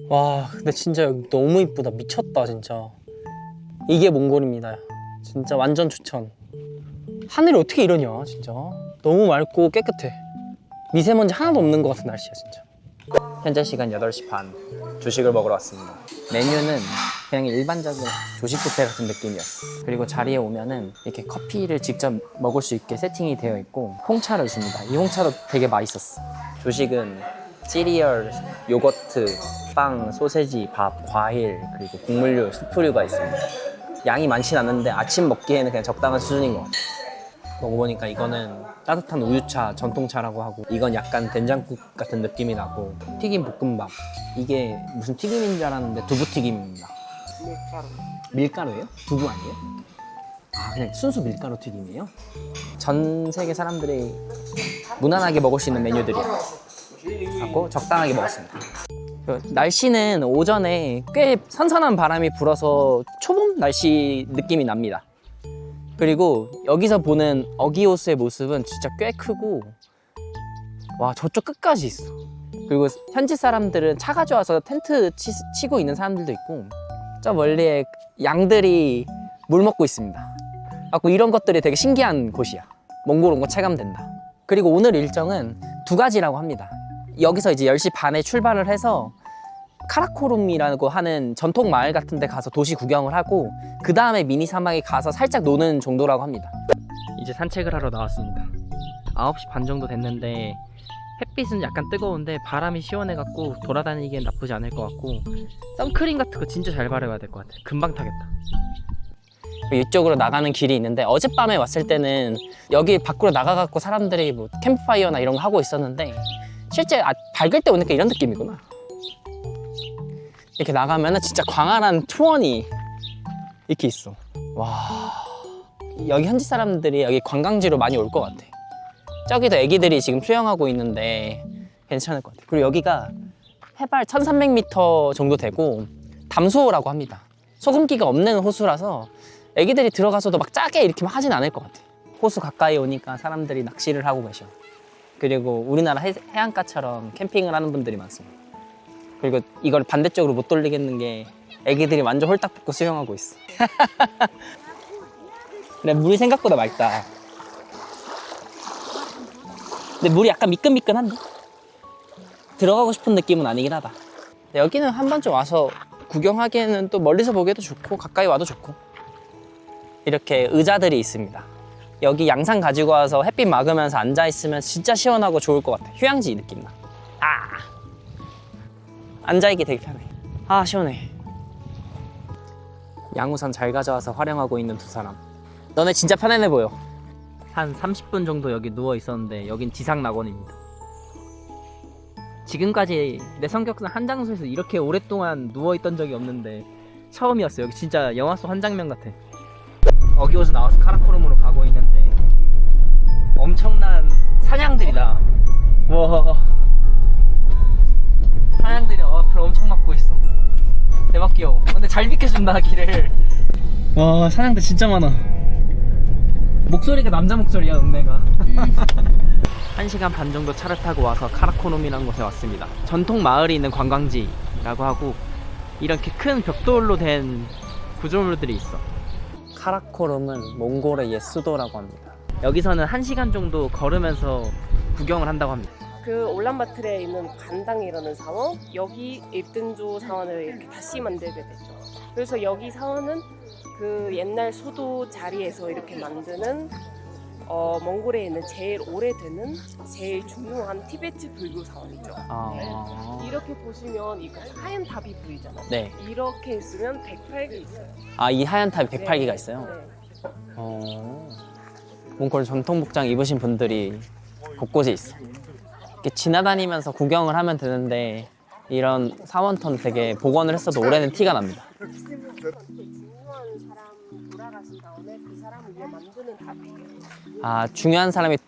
와 근데 진짜 여기 너무 이쁘다. 미쳤다 진짜. 이게 몽골입니다. 진짜 완전 추천. 하늘이 어떻게 이러냐 진짜. 너무 맑고 깨끗해. 미세먼지 하나도 없는 것 같은 날씨야 진짜. 현재 시간 8시 반. 조식을 먹으러 왔습니다. 메뉴는 그냥 일반적인 조식 뷔페 같은 느낌이었어. 그리고 자리에 오면은 이렇게 커피를 직접 먹을 수 있게 세팅이 되어 있고 홍차를 줍니다. 이 홍차도 되게 맛있었어. 조식은 시리얼, 요거트, 빵, 소세지, 밥, 과일, 그리고 곡물류, 수프류가 있습니다. 양이 많진 않은데 아침 먹기에는 그냥 적당한 수준인 것 같아요. 먹어보니까 이거는 따뜻한 우유차, 전통차라고 하고, 이건 약간 된장국 같은 느낌이 나고, 튀김 볶음밥. 이게 무슨 튀김인 줄 알았는데 두부튀김입니다. 밀가루. 밀가루예요? 두부 아니에요? 아 그냥 순수 밀가루 튀김이에요? 전 세계 사람들이 무난하게 먹을 수 있는 메뉴들이야. 하고 적당하게 먹었습니다. 날씨는 오전에 꽤 선선한 바람이 불어서 초봄 날씨 느낌이 납니다. 그리고 여기서 보는 어기호수의 모습은 진짜 꽤 크고, 와 저쪽 끝까지 있어. 그리고 현지 사람들은 차 가져와서 텐트 치고 있는 사람들도 있고, 저 멀리에 양들이 물 먹고 있습니다. 그래서 이런 것들이 되게 신기한 곳이야. 몽골 온 거 체감된다. 그리고 오늘 일정은 2가지라고 합니다. 여기서 이제 10시 반에 출발을 해서 카라코룸이라고 하는 전통 마을 같은 데 가서 도시 구경을 하고, 그 다음에 미니 사막에 가서 살짝 노는 정도라고 합니다. 이제 산책을 하러 나왔습니다. 9시 반 정도 됐는데 햇빛은 약간 뜨거운데 바람이 시원해갖고 돌아다니기엔 나쁘지 않을 것 같고, 선크림 같은 거 진짜 잘 바르어야 될 것 같아. 금방 타겠다. 이쪽으로 나가는 길이 있는데, 어젯밤에 왔을 때는 여기 밖으로 나가갖고 사람들이 뭐 캠프파이어나 이런 거 하고 있었는데, 실제 밝을 때 오니까 이런 느낌이구나. 이렇게 나가면은 진짜 광활한 초원이 이렇게 있어. 와, 여기 현지 사람들이 여기 관광지로 많이 올 것 같아. 저기도 애기들이 지금 수영하고 있는데 괜찮을 것 같아. 그리고 여기가 해발 1300m 정도 되고 담소호라고 합니다. 소금기가 없는 호수라서 애기들이 들어가서도 막 짜게 이렇게 하진 않을 것 같아. 호수 가까이 오니까 사람들이 낚시를 하고 계셔. 그리고 우리나라 해안가처럼 캠핑을 하는 분들이 많습니다. 그리고 이걸 반대쪽으로 못 돌리겠는 게 애기들이 완전 홀딱 벗고 수영하고 있어. 그래, 물이 생각보다 맑다. 근데 물이 약간 미끈미끈한데? 들어가고 싶은 느낌은 아니긴 하다. 여기는 한 번쯤 와서 구경하기에는 또 멀리서 보기에도 좋고 가까이 와도 좋고. 이렇게 의자들이 있습니다. 여기 양산 가지고 와서 햇빛 막으면서 앉아있으면 진짜 시원하고 좋을 것 같아. 휴양지 느낌 나. 앉아있기 되게 편해. 아 시원해. 양우산 잘 가져와서 활용하고 있는 두 사람. 너네 진짜 편안해 보여. 한 30분 정도 여기 누워 있었는데 여긴 지상낙원입니다. 지금까지 내 성격상 한 장소에서 이렇게 오랫동안 누워있던 적이 없는데 처음이었어. 여기 진짜 영화 속 한 장면 같아. 어기호수 나와서 카라코룸으로 가고 있는데 엄청난 사냥들이다. 와, 사냥들이 앞을 엄청 막고 있어. 대박 귀여워. 근데 잘 비켜준다 길을. 와 사냥들 진짜 많아. 목소리가 남자 목소리야 은매가. 1시간 반 정도 차를 타고 와서 카라코룸이라는 곳에 왔습니다. 전통 마을이 있는 관광지라고 하고, 이렇게 큰 벽돌로 된 구조물들이 있어. 카라코룸은 몽골의 옛 수도라고 합니다. 여기서는 1시간 정도 걸으면서 구경을 한다고 합니다. 그 올란바토르에 있는 간당이라는 사원, 여기 1등조 사원을 이렇게 다시 만들게 됐죠. 그래서 여기 사원은 그 옛날 수도 자리에서 이렇게 만드는 몽골에 있는 제일 오래되는 제일 중요한 티베트 불교 사원이죠. 네. 이렇게 보시면 이거 하얀 탑이 보이잖아요. 네. 이렇게 있으면 108개 있어요. 아, 이 하얀 탑이 108개가 네. 있어요? 네. 몽골 전통 복장 입으신 분들이 곳곳에 있어. 이렇게 지나다니면서 구경을 하면 되는데 이런 사원터는 되게 복원을 했어도 오래된 티가 납니다. 중요한 사람 돌아가신 다음에 그 사람을 위해 만드는 탑이에요. 아, 중요한 사람이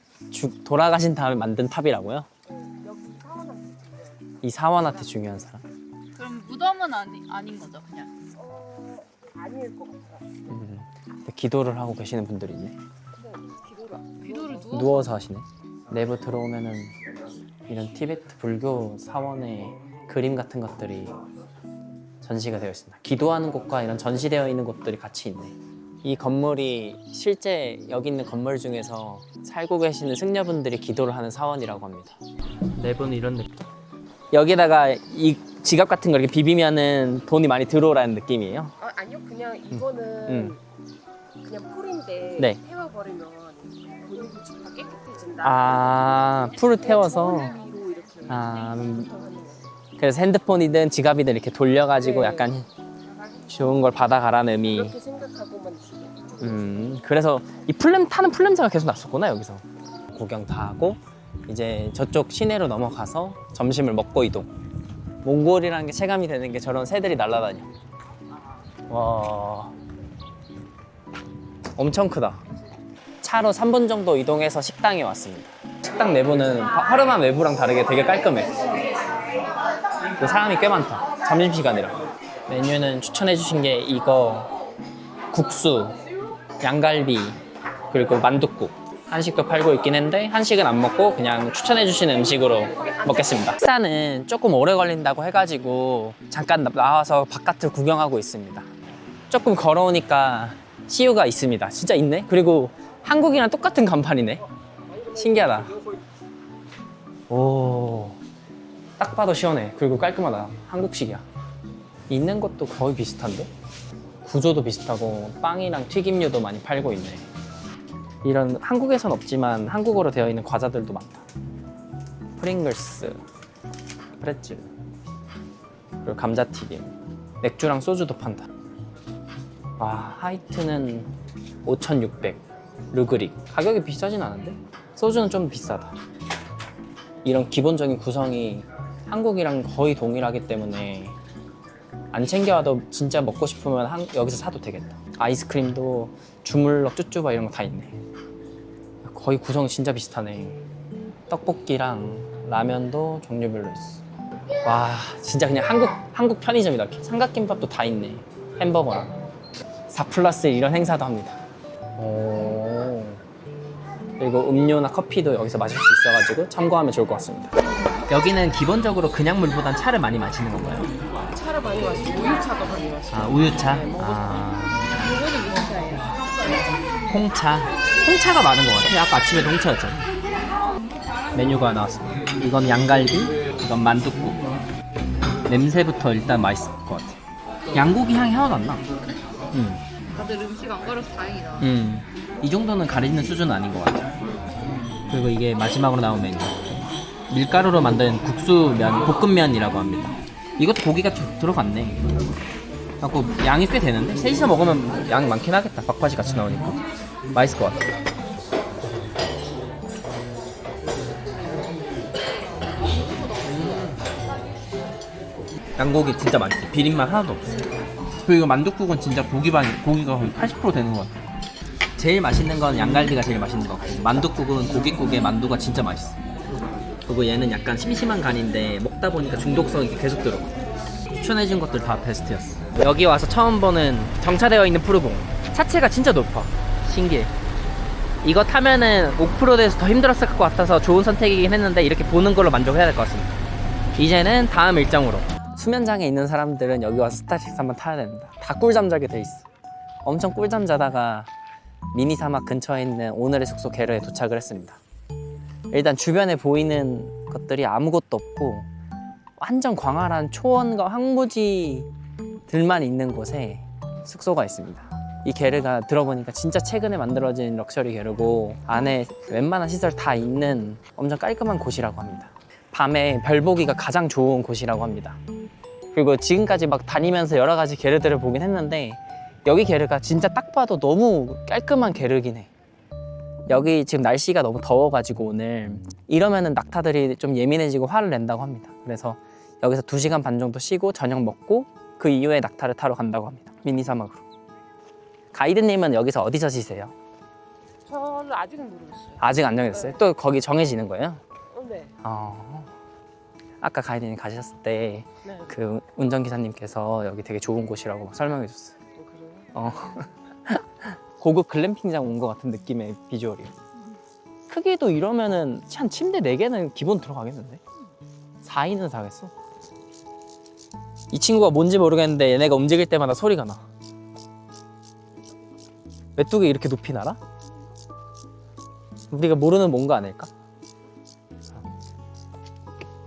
돌아가신 다음에 만든 탑이라고요? 여기 사원한테. 이 사원한테 중요한 사람? 그럼 무덤은 아닌 거죠, 그냥? 아닐 것 같아요. 기도를 하고 계시는 분들이 있네. 기도를 누워서 하시네. 내부 들어오면은 이런 티베트 불교 사원의 그 그림 같은 것들이 전시가 되어 있습니다. 기도하는 곳과 이런 전시되어 있는 곳들이 같이 있네. 이 건물이 실제 여기 있는 건물 중에서 살고 계시는 승려분들이 기도를 하는 사원이라고 합니다. 내부는 이런 느낌. 여기다가 이 지갑 같은 거 이렇게 비비면은 돈이 많이 들어오라는 느낌이에요. 아니요, 그냥 이거는 그냥 풀인데 네. 태워버리면 본인 다 깨끗해진다. 아, 풀을 태워서. 저울 위로 이렇게 아, 하는 거예요. 그래서 핸드폰이든 지갑이든 이렇게 돌려가지고 네. 약간 좋은 걸 받아가라는 의미. 이렇게 생각하고만 지금 그래서 이 타는 풀냄새가 계속 났었구나 여기서. 구경 다 하고 이제 저쪽 시내로 넘어가서 점심을 먹고 이동. 몽골이라는 게 체감이 되는 게 저런 새들이 날아다녀. 와, 엄청 크다. 차로 3분 정도 이동해서 식당에 왔습니다. 식당 내부는 허름한 외부랑 다르게 되게 깔끔해. 그리고 사람이 꽤 많다. 점심시간이라. 메뉴는 추천해 주신 게 이거, 국수, 양갈비, 그리고 만둣국. 한식도 팔고 있긴 한데 한식은 안 먹고 그냥 추천해 주시는 음식으로 먹겠습니다. 식사는 조금 오래 걸린다고 해가지고 잠깐 나와서 바깥을 구경하고 있습니다. 조금 걸어오니까 CU가 있습니다. 진짜 있네. 그리고 한국이랑 똑같은 간판이네. 신기하다. 오, 딱 봐도 시원해. 그리고 깔끔하다. 한국식이야. 있는 것도 거의 비슷한데? 구조도 비슷하고 빵이랑 튀김류도 많이 팔고 있네. 이런 한국에선 없지만 한국어로 되어 있는 과자들도 많다. 프링글스, 프레첼, 그리고 감자튀김, 맥주랑 소주도 판다. 와, 하이트는 5,600, 르그릭. 가격이 비싸진 않은데? 소주는 좀 비싸다. 이런 기본적인 구성이 한국이랑 거의 동일하기 때문에 안 챙겨와도 진짜 먹고 싶으면 여기서 사도 되겠다. 아이스크림도 주물럭, 쭈쭈바 이런 거 다 있네. 거의 구성이 진짜 비슷하네. 떡볶이랑 라면도 종류별로 있어. 와, 진짜 그냥 한국 편의점이다. 삼각김밥도 다 있네. 햄버거랑 4+1 이런 행사도 합니다. 오. 그리고 음료나 커피도 여기서 마실 수 있어가지고 참고하면 좋을 것 같습니다. 여기는 기본적으로 그냥 물보단 차를 많이 마시는 건가요? 차를 많이 마시고 우유차도 많이 마시고. 아, 우유차? 이거는 무슨 차예요? 홍차. 홍차가 많은 것 같아요. 아까 아침에도 홍차였잖아. 메뉴가 나왔습니다. 이건 양갈비, 이건 만둣국. 냄새부터 일단 맛있을 것 같아. 양고기 향이 하나도 안 나. 다들 음식 안 가려서 다행이다. 이 정도는 가리는 수준은 아닌 것 같아. 그리고 이게 마지막으로 나온 메뉴. 밀가루로 만든 국수면, 볶음면이라고 합니다. 이것도 고기가 들어갔네. 갖고 양이 꽤 되는데? 셋이서 먹으면 양이 많긴 하겠다. 박바지 같이 나오니까. 맛있을 것 같아. 양고기 진짜 맛있어. 비린맛 하나도 없어. 그리고 만둣국은 진짜 고기가 거의 80% 되는 것 같아. 제일 맛있는 건 양갈비가 제일 맛있는 것 같고, 만둣국은 고깃국에 만두가 진짜 맛있어. 그리고 얘는 약간 심심한 간인데 먹다 보니까 중독성이 계속 들어. 추천해준 것들 다 베스트였어. 여기 와서 처음 보는 정차되어 있는 푸르봉. 차체가 진짜 높아. 신기해. 이거 타면은 오프로드에서 더 힘들었을 것 같아서 좋은 선택이긴 했는데 이렇게 보는 걸로 만족해야 될 것 같습니다. 이제는 다음 일정으로. 수면장애 있는 사람들은 여기 와서 스타렉스 한번 타야 됩니다. 다 꿀잠 자게 돼 있어. 엄청 꿀잠 자다가 미니 사막 근처에 있는 오늘의 숙소 게르에 도착을 했습니다. 일단 주변에 보이는 것들이 아무것도 없고 완전 광활한 초원과 황무지들만 있는 곳에 숙소가 있습니다. 이 게르가 들어보니까 진짜 최근에 만들어진 럭셔리 게르고 안에 웬만한 시설 다 있는 엄청 깔끔한 곳이라고 합니다. 밤에 별 보기가 가장 좋은 곳이라고 합니다. 그리고 지금까지 막 다니면서 여러 가지 게르들을 보긴 했는데 여기 게르가 진짜 딱 봐도 너무 깔끔한 게르긴 해. 여기 지금 날씨가 너무 더워가지고 오늘 이러면은 낙타들이 좀 예민해지고 화를 낸다고 합니다. 그래서 여기서 2시간 반 정도 쉬고 저녁 먹고 그 이후에 낙타를 타러 간다고 합니다. 미니 사막으로. 가이드님은 여기서 어디서 쉬세요? 저는 아직은 모르겠어요. 아직 안 정해졌어요? 또 거기 정해지는 거예요? 네. 아까 가이드님 가셨을 때 네. 그 운전기사님께서 여기 되게 좋은 곳이라고 설명해 줬어요. 그래요? 고급 글램핑장 온 것 같은 느낌의 비주얼이에요. 크기도 이러면은 한 침대 4개는 기본 들어가겠는데? 4인은 사겠어? 이 친구가 뭔지 모르겠는데 얘네가 움직일 때마다 소리가 나. 메뚜기 이렇게 높이 날아? 우리가 모르는 뭔가 아닐까?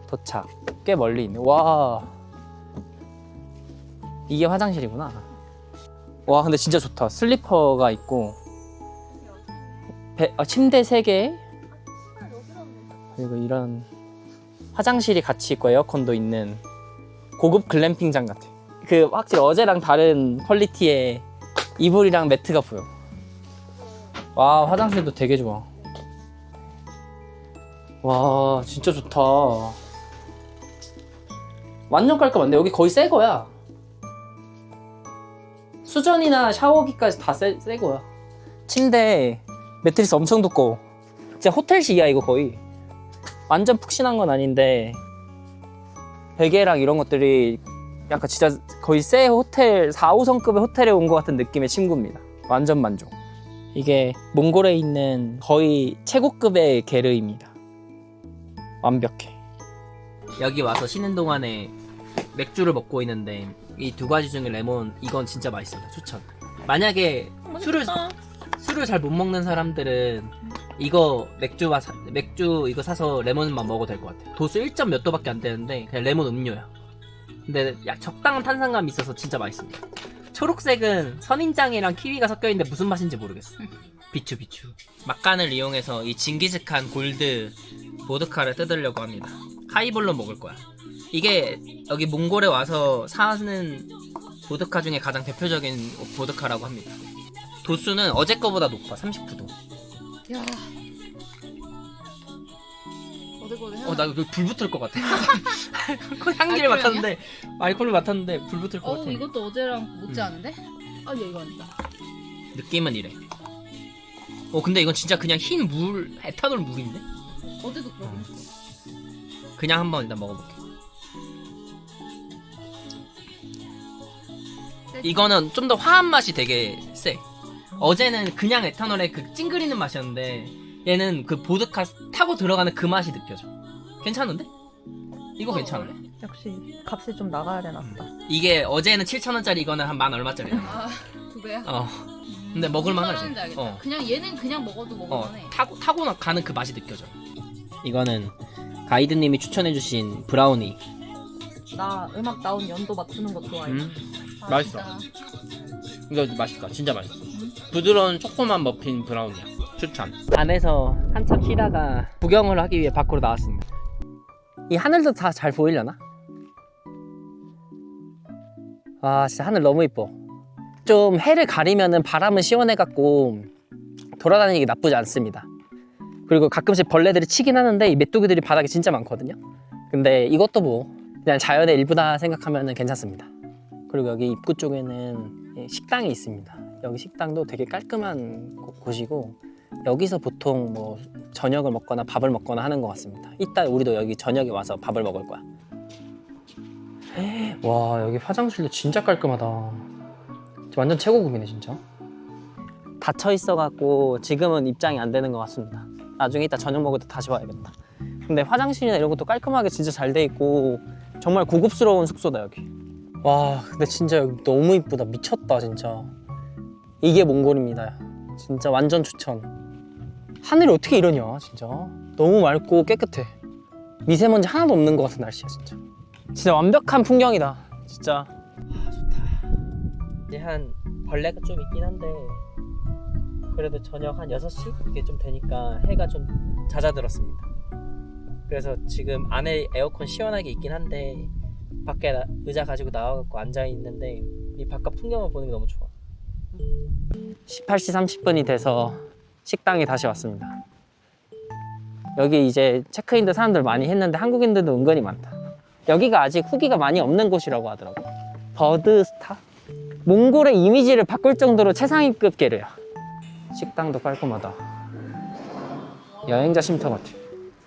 도착. 꽤 멀리 있네. 와, 이게 화장실이구나. 와, 근데 진짜 좋다. 슬리퍼가 있고 침대 3개, 그리고 이런 화장실이 같이 있고 에어컨도 있는 고급 글램핑장 같아. 그 확실히 어제랑 다른 퀄리티의 이불이랑 매트가 보여. 와, 화장실도 되게 좋아. 와, 진짜 좋다. 완전 깔끔한데? 여기 거의 새 거야. 수전이나 샤워기까지 다 새 거야. 침대 매트리스 엄청 두꺼워. 진짜 호텔식이야 이거 거의. 완전 푹신한 건 아닌데 베개랑 이런 것들이 약간 진짜 거의 새 호텔 4, 5성급의 호텔에 온 것 같은 느낌의 침구입니다. 완전 만족. 이게 몽골에 있는 거의 최고급의 게르입니다. 완벽해. 여기 와서 쉬는 동안에 맥주를 먹고 있는데 이 2가지 중에 레몬, 이건 진짜 맛있습니다. 추천. 만약에 술을 잘 못 먹는 사람들은 이거 맥주 이거 사서 레몬만 먹어도 될 것 같아. 도수 1점 몇 도밖에 안 되는데 그냥 레몬 음료야. 근데 적당한 탄산감이 있어서 진짜 맛있습니다. 초록색은 선인장이랑 키위가 섞여있는데 무슨 맛인지 모르겠어. 비추. 막간을 이용해서 이 징기스칸 골드 보드카를 뜯으려고 합니다. 하이볼로 먹을 거야. 이게 여기 몽골에 와서 사는 보드카 중에 가장 대표적인 보드카라고 합니다. 도수는 어제 거보다 높아. 39도. 야. 어디거든. 나 이거 불 붙을 것 같아. 향기를 맡았는데 알코올을 맡았는데 불 붙을 것 같아. 이것도 어제랑 못지않은데? 아, 얘 이거 아니다. 느낌은 이래. 근데 이건 진짜 그냥 흰 물, 에탄올 물인데? 어제도 그러고 있어. 그냥 한번 일단 먹어볼게. 이거는 좀 더 화한 맛이 되게 세. 어제는 그냥 에탄올의 그 찡그리는 맛이었는데 얘는 그 보드카 타고 들어가는 그 맛이 느껴져. 괜찮은데? 이거 괜찮아. 역시 값이 좀 나가야 되나 보다. 이게 어제는 7,000원짜리, 이거는 한 10,000얼마짜리야. 아, 2배야? 근데 먹을만하지. 무슨 말하는지 알겠다. 그냥 얘는 그냥 먹어도 먹을만해. 타고 가는 그 맛이 느껴져. 이거는 가이드님이 추천해주신 브라우니. 나 음악 나온 연도 맞추는 거 좋아해. 아, 맛있어. 진짜. 이거 맛있다. 진짜 맛있어. 부드러운 초코맛 머핀 브라우니야. 추천. 안에서 한참 쉬다가 구경을 하기 위해 밖으로 나왔습니다. 이 하늘도 다 잘 보이려나? 와, 진짜 하늘 너무 이뻐. 좀 해를 가리면은 바람은 시원해갖고 돌아다니기 나쁘지 않습니다. 그리고 가끔씩 벌레들이 치긴 하는데 이 메뚜기들이 바닥에 진짜 많거든요. 근데 이것도 뭐 그냥 자연의 일부다 생각하면 괜찮습니다. 그리고 여기 입구 쪽에는 식당이 있습니다. 여기 식당도 되게 깔끔한 곳이고 여기서 보통 뭐 저녁을 먹거나 밥을 먹거나 하는 것 같습니다. 이따 우리도 여기 저녁에 와서 밥을 먹을 거야. 와, 여기 화장실도 진짜 깔끔하다. 완전 최고급이네 진짜. 닫혀 있어갖고 지금은 입장이 안 되는 것 같습니다. 나중에 이따 저녁 먹을 때 다시 와야겠다. 근데 화장실이나 이런 것도 깔끔하게 진짜 잘 돼 있고 정말 고급스러운 숙소다 여기. 와, 근데 진짜 여기 너무 이쁘다. 미쳤다 진짜. 이게 몽골입니다. 진짜 완전 추천. 하늘이 어떻게 이러냐 진짜. 너무 맑고 깨끗해. 미세먼지 하나도 없는 것 같은 날씨야 진짜. 진짜 완벽한 풍경이다 진짜. 좋다. 이제 한 벌레가 좀 있긴 한데 그래도 저녁 한 6시? 이게 좀 되니까 해가 좀 잦아들었습니다. 그래서 지금 안에 에어컨 시원하게 있긴 한데 밖에 의자 가지고 나와갖고 앉아있는데 이 바깥 풍경을 보는 게 너무 좋아. 18시 30분이 돼서 식당에 다시 왔습니다. 여기 이제 체크인도 사람들 많이 했는데 한국인들도 은근히 많다. 여기가 아직 후기가 많이 없는 곳이라고 하더라고. 버드스타? 몽골의 이미지를 바꿀 정도로 최상위급 게르야. 식당도 깔끔하다. 여행자 쉼터 같아.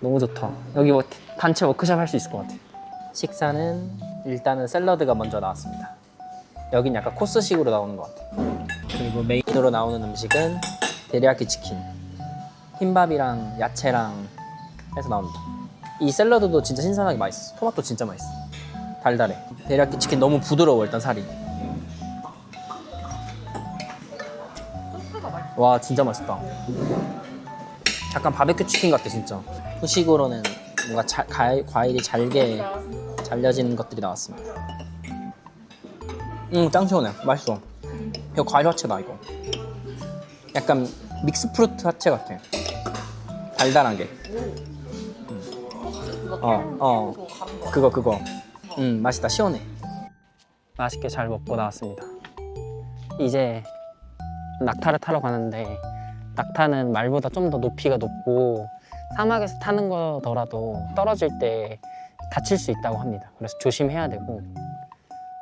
너무 좋다. 여기 뭐 단체 워크숍 할 수 있을 것 같아. 식사는 일단은 샐러드가 먼저 나왔습니다. 여긴 약간 코스식으로 나오는 것 같아. 그리고 메인으로 나오는 음식은 데리야끼 치킨, 흰밥이랑 야채랑 해서 나옵니다. 이 샐러드도 진짜 신선하게 맛있어. 토마토 진짜 맛있어. 달달해. 데리야끼 치킨 너무 부드러워 일단 살이. 와 진짜 맛있다. 약간 바베큐 치킨 같아 진짜. 후식으로는 뭔가 과일이 잘게 잘려진 것들이 나왔습니다. 짱 시원해. 맛있어. 이거 과일 화채다 이거. 약간 믹스 프루트 화채 같아. 달달하게. 그거. 맛있다. 시원해. 맛있게 잘 먹고 나왔습니다. 이제 낙타를 타러 가는데 낙타는 말보다 좀 더 높이가 높고 사막에서 타는 거더라도 떨어질 때 다칠 수 있다고 합니다. 그래서 조심해야 되고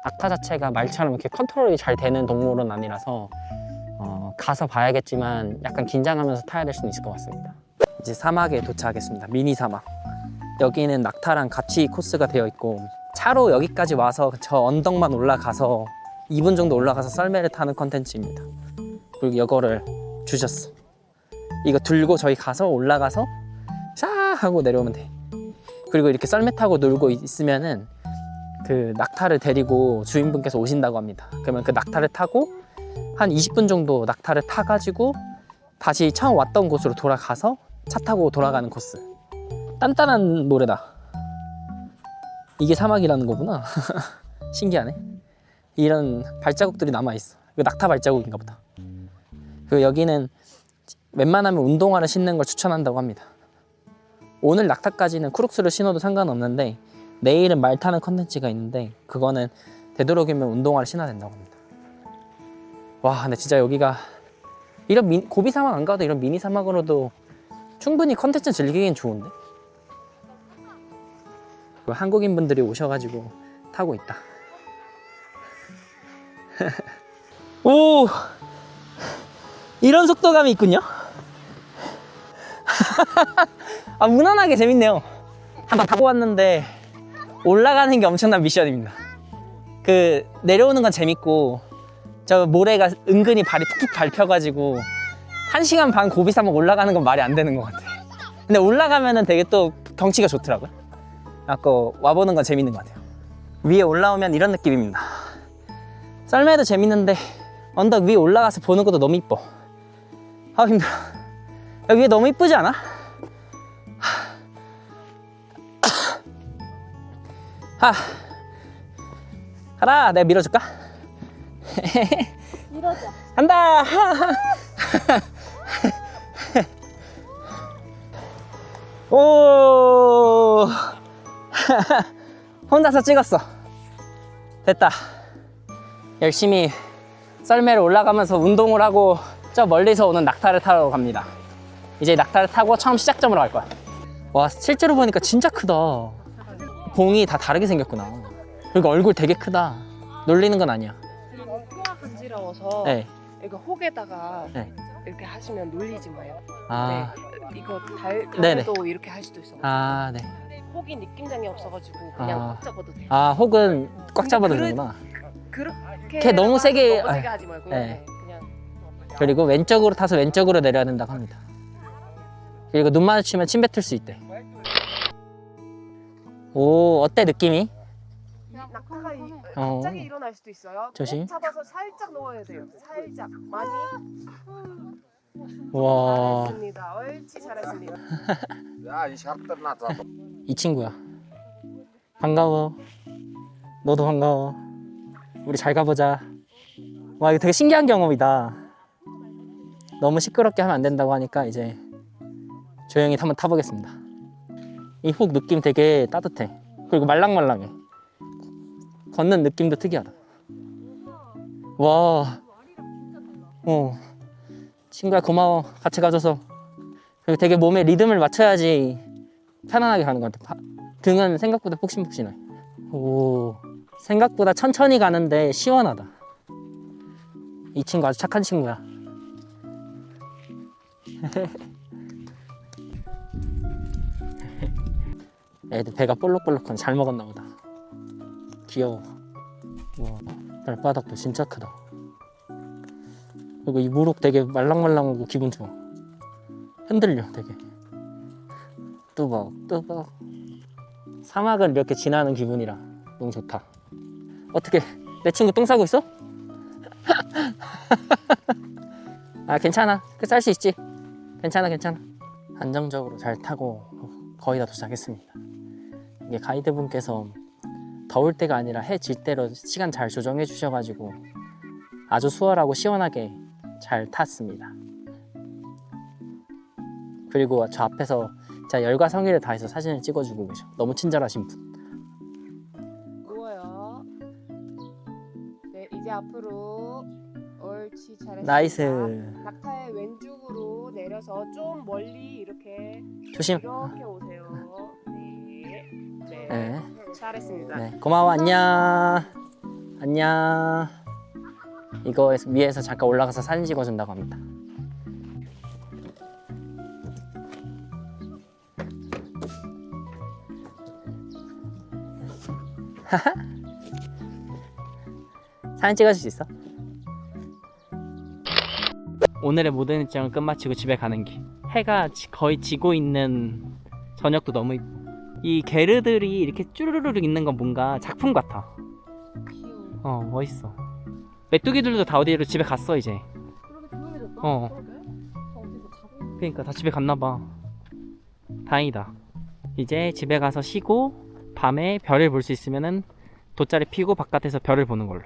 낙타 자체가 말처럼 이렇게 컨트롤이 잘 되는 동물은 아니라서 가서 봐야겠지만 약간 긴장하면서 타야 될 수는 있을 것 같습니다. 이제 사막에 도착하겠습니다. 미니 사막. 여기는 낙타랑 같이 코스가 되어 있고 차로 여기까지 와서 저 언덕만 올라가서 2분 정도 올라가서 썰매를 타는 컨텐츠입니다. 그리고 이거를 주셨어. 이거 들고 저희 가서 올라가서 샤 하고 내려오면 돼. 그리고 이렇게 썰매 타고 놀고 있으면은 그 낙타를 데리고 주인분께서 오신다고 합니다. 그러면 그 낙타를 타고 한 20분 정도 낙타를 타가지고 다시 처음 왔던 곳으로 돌아가서 차 타고 돌아가는 코스. 단단한 모래다. 이게 사막이라는 거구나. 신기하네. 이런 발자국들이 남아있어. 이거 낙타 발자국인가 보다. 그리고 여기는 웬만하면 운동화를 신는 걸 추천한다고 합니다. 오늘 낙타까지는 크록스를 신어도 상관없는데 내일은 말 타는 컨텐츠가 있는데 그거는 되도록이면 운동화를 신어야 된다고 합니다. 와 근데 진짜 여기가 이런 고비 사막 안 가도 이런 미니 사막으로도 충분히 컨텐츠 즐기긴 좋은데 한국인 분들이 오셔가지고 타고 있다. 오 이런 속도감이 있군요. 아 무난하게 재밌네요. 한번 타고 왔는데 올라가는 게 엄청난 미션입니다. 그 내려오는 건 재밌고 저 모래가 은근히 발이 푹푹 밟혀가지고 1시간 반 고비 사막 올라가는 건 말이 안 되는 것 같아요. 근데 올라가면은 되게 또 경치가 좋더라고요. 아까 와보는 건 재밌는 것 같아요. 위에 올라오면 이런 느낌입니다. 썰매도 재밌는데 언덕 위에 올라가서 보는 것도 너무 이뻐. 아 힘들어. 여기 너무 이쁘지 않아? 가라. 내가 밀어줄까? 밀어줘. 간다. 오. 혼자서 찍었어. 됐다. 열심히 썰매를 올라가면서 운동을 하고 저 멀리서 오는 낙타를 타러 갑니다. 이제 낙타를 타고 처음 시작점으로 갈 거야. 와 실제로 보니까 진짜 크다. 봉이 다 다르게 생겼구나. 그리고 얼굴 되게 크다. 놀리는 건 아니야. 그리고 뼈가 간지러워서 네. 이거 혹에다가 네. 이렇게 하시면 놀리지 마요. 아, 네. 이거 네네. 달도 이렇게 할 수도 있어. 아, 네. 혹이 느낌장이 없어가지고 그냥 아. 꽉 잡아도 돼요. 아, 혹은 꽉 잡아도 그릇- 되는구나. 그렇게 걔 너무 세게- 너무 세게 하지 말고 네. 그냥 그리고 왼쪽으로 타서 왼쪽으로 내려야 된다고 합니다. 그리고 눈 마주치면 침 뱉을 수 있대. 오, 어때 느낌이? 낙타가 어. 갑자기 일어날 수도 있어요. 조심. 꼭 잡아서 살짝 놓아야 돼요. 살짝 많이. 와, 잘했습니다. 옳지 잘했습니다. Ya, ich hab danach aber. 이 친구야. 반가워. 너도 반가워. 우리 잘 가보자. 와, 이거 되게 신기한 경험이다. 너무 시끄럽게 하면 안 된다고 하니까 이제 조용히 한번 타보겠습니다. 이 혹 느낌 되게 따뜻해. 그리고 말랑말랑해. 걷는 느낌도 특이하다. 와, 친구야 고마워. 같이 가줘서. 그리고 되게 몸에 리듬을 맞춰야지 편안하게 가는 것 같아. 등은 생각보다 푹신푹신해. 오, 생각보다 천천히 가는데 시원하다. 이 친구 아주 착한 친구야. 애들 배가 볼록볼록한 잘 먹었나 보다. 귀여워. 와, 발바닥도 진짜 크다. 그리고 이 무릎 되게 말랑말랑하고 기분 좋아. 흔들려 되게. 뚜벅뚜벅. 사막을 이렇게 지나는 기분이라 너무 좋다. 어떻게 내 친구 똥 싸고 있어? 아 괜찮아. 쌀 수 있지. 괜찮아. 안정적으로 잘 타고 거의 다 도착했습니다. 이게 가이드분께서 더울 때가 아니라 해 질 때로 시간 잘 조정해 주셔가지고 아주 수월하고 시원하게 잘 탔습니다. 그리고 저 앞에서 진짜 열과 성의를 다해서 사진을 찍어주고 계셔. 너무 친절하신 분. 누워요. 네, 이제 앞으로 옳지 잘했습니다. 나이스. 낙타의 왼쪽으로 내려서 좀 멀리 이렇게 조심. 이렇게 오세요. 네, 네, 네. 잘했습니다. 네, 고마워. 안녕. 이거 위에서 잠깐 올라가서 사진 찍어준다고 합니다. 사진 찍어줄 수 있어? 오늘의 모든 일정을 끝마치고 집에 가는 길. 해가 거의 지고 있는 저녁도 너무 이뻐. 이 게르들이 이렇게 쭈르르르 있는 건 뭔가 작품 같아. 귀여워. 멋있어. 메뚜기들도 다 어디로 집에 갔어 이제. 그러게 조용해졌다. 어. 그러게. 다 어디서 자고. 그러니까 다 집에 갔나봐. 다행이다. 이제 집에 가서 쉬고 밤에 별을 볼 수 있으면은 돗자리 피고 바깥에서 별을 보는 걸로.